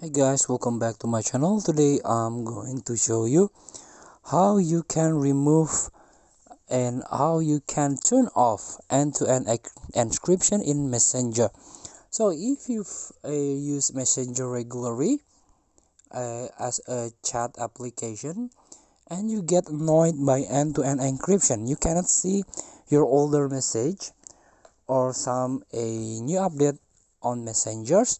Hi guys, welcome back to my channel. Today I'm going to show you how you can remove and how you can turn off end-to-end encryption in Messenger. So if you use Messenger regularly as a chat application and you get annoyed by end-to-end encryption, you cannot see your older message or a new update on messengers.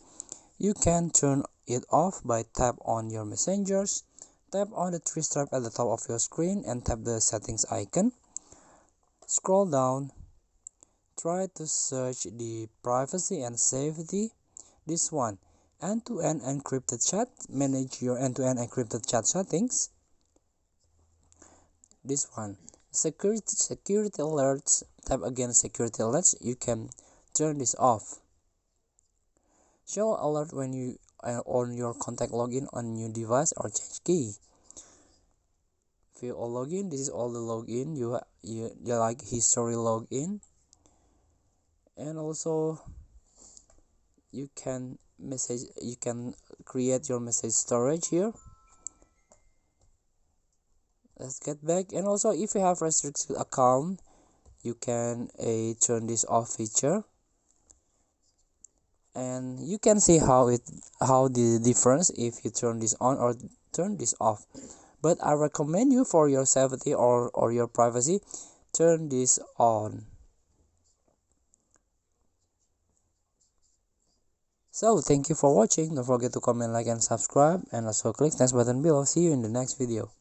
You can turn it off by tap on your messengers, tap on the three stripe at the top of your screen and tap the settings icon. Scroll down, try to search the privacy and safety. This one, end-to-end encrypted chat. Manage your end-to-end encrypted chat settings. This one, security alerts. Tap again security alerts. You can turn this off. Show alert when you on your contact login on new device or change key. If you all login, this is all the login. You like history login, and also you can create your message storage here. Let's get back. And also if you have restricted account, you can turn this off feature, and you can see how the difference if you turn this on or turn this off. But I recommend you, for your safety or your privacy, turn this on. So thank you for watching. Don't forget to comment, like and subscribe, and also click next button below. See you in the next video.